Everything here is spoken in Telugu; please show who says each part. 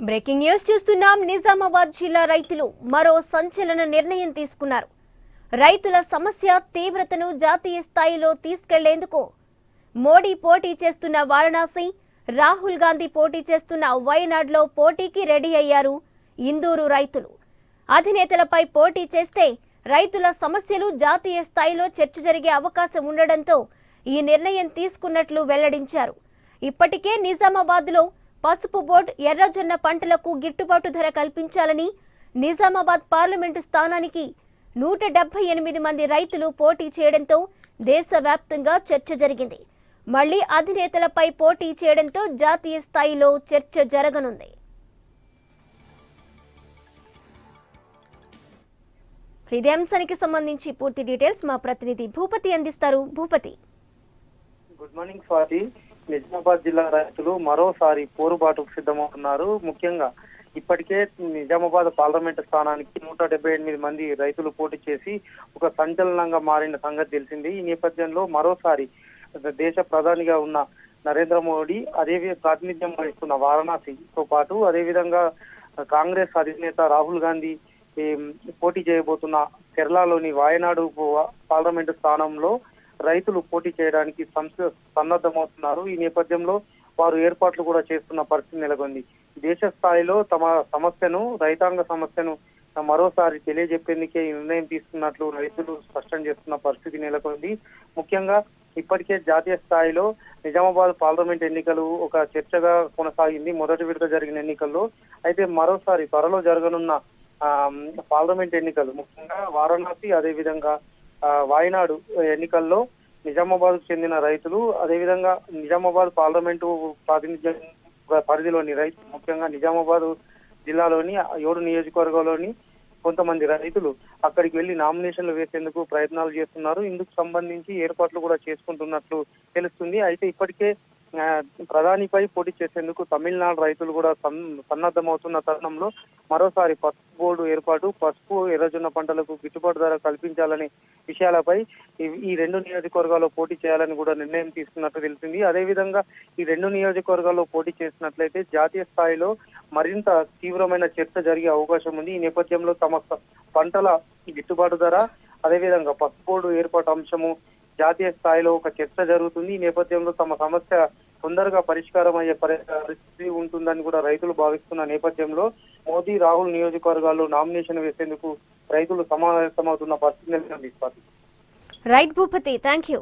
Speaker 1: బ్రేకింగ్ న్యూస్ చూస్తున్నాం. నిజామాబాద్ జిల్లా రైతులు మరో సంచలన నిర్ణయం తీసుకున్నారు. రైతుల సమస్య తీవ్రతను జాతీయ స్థాయిలో తీసుకెళ్లేందుకు మోడీ పోటీ చేస్తున్న వారణాసి, రాహుల్ గాంధీ పోటీ చేస్తున్న వయనాడ్లో పోటీకి రెడీ అయ్యారు ఇందూరు రైతులు. అధినేతలపై పోటీ చేస్తే రైతుల సమస్యలు జాతీయ స్థాయిలో చర్చ జరిగే అవకాశం ఉండడంతో ఈ నిర్ణయం తీసుకున్నట్లు వెల్లడించారు. ఇప్పటికే నిజామాబాద్లో పసుపు బోర్డు, ఎర్రజొన్న పంటలకు గిట్టుబాటు ధర కల్పించాలని నిజామాబాద్ పార్లమెంటు స్థానానికి 178 మంది రైతులు పోటీ చేయడంతో దేశవ్యాప్తంగా చర్చ జరిగింది. మళ్లీ అధినేతలపై పోటీ చేయడంతో జాతీయ స్థాయిలో చర్చ జరగనుంది. ఇదే అంశానికి సంబంధించి పూర్తి డీటెయిల్స్ మా ప్రతినిధి భూపతి అందిస్తారు. Bhupathi,
Speaker 2: good morning Swathi. నిజామాబాద్ జిల్లా రైతులు మరోసారి పోరుబాటుకు సిద్ధమవుతున్నారు. ముఖ్యంగా ఇప్పటికే నిజామాబాద్ పార్లమెంటు స్థానానికి 178 మంది రైతులు పోటీ చేసి ఒక సంచలనంగా మారిన సంగతి తెలిసింది. ఈ నేపథ్యంలో మరోసారి దేశ ప్రధానిగా ఉన్న నరేంద్ర మోడీ, అదే ప్రాతినిధ్యం వహిస్తున్న వారణాసితో పాటు అదేవిధంగా కాంగ్రెస్ అధినేత రాహుల్ గాంధీ పోటీ చేయబోతున్న కేరళలోని వాయనాడు పార్లమెంటు స్థానంలో రైతులు పోటీ చేయడానికి సన్నద్ధమవుతున్నారు. ఈ నేపథ్యంలో వారు ఏర్పాట్లు కూడా చేస్తున్న పరిస్థితి నెలకొంది. దేశ స్థాయిలో తమ సమస్యను, రైతాంగ సమస్యను మరోసారి తెలియజెప్పేందుకే ఈ నిర్ణయం తీసుకున్నట్లు రైతులు స్పష్టం చేస్తున్న పరిస్థితి నెలకొంది. ముఖ్యంగా ఇప్పటికే జాతీయ స్థాయిలో నిజామాబాద్ పార్లమెంట్ ఎన్నికలు ఒక చర్చగా కొనసాగింది. మొదటి విడత జరిగిన ఎన్నికల్లో అయితే మరోసారి త్వరలో జరగనున్న పార్లమెంట్ ఎన్నికలు, ముఖ్యంగా వారణాసి అదేవిధంగా వాయనాడు ఎన్నికల్లో నిజామాబాద్ కు చెందిన రైతులు, అదేవిధంగా నిజామాబాద్ పార్లమెంటు ప్రాతినిధ్యం పరిధిలోని రైతులు, ముఖ్యంగా నిజామాబాద్ జిల్లాలోని 7 నియోజకవర్గాల్లోని కొంతమంది రైతులు అక్కడికి వెళ్లి నామినేషన్లు వేసేందుకు ప్రయత్నాలు చేస్తున్నారు. ఇందుకు సంబంధించి ఏర్పాట్లు కూడా చేసుకుంటున్నట్లు తెలుస్తుంది. అయితే ఇప్పటికే ప్రధానిపై పోటీ చేసేందుకు తమిళనాడు రైతులు కూడా సన్నద్ధమవుతున్న తరుణంలో మరోసారి పసుపు బోర్డు ఏర్పాటు, పసుపు, ఎర్రజొన్న పంటలకు గిట్టుబాటు ధర కల్పించాలనే విషయాలపై ఈ 2 నియోజకవర్గాల్లో పోటీ చేయాలని కూడా నిర్ణయం తీసుకున్నట్టు తెలిసింది. అదేవిధంగా ఈ 2 నియోజకవర్గాల్లో పోటీ చేసినట్లయితే జాతీయ స్థాయిలో మరింత తీవ్రమైన చర్చ జరిగే అవకాశం ఉంది. ఈ నేపథ్యంలో తమ పంటల గిట్టుబాటు ధర, అదేవిధంగా పసుపు బోర్డు ఏర్పాటు అంశము జాతీయ స్థాయిలో ఒక చర్చ జరుగుతుంది. ఈ నేపథ్యంలో తమ సమస్య తొందరగా పరిష్కారం అయ్యే పరిస్థితి ఉంటుందని కూడా రైతులు భావిస్తున్న నేపథ్యంలో మోదీ, రాహుల్ నియోజకవర్గాల్లో నామినేషన్ వేసేందుకు రైతులు సమావేశమవుతున్న పరిస్థితి నెలకొంది.
Speaker 1: Right Bhupathi, thank you.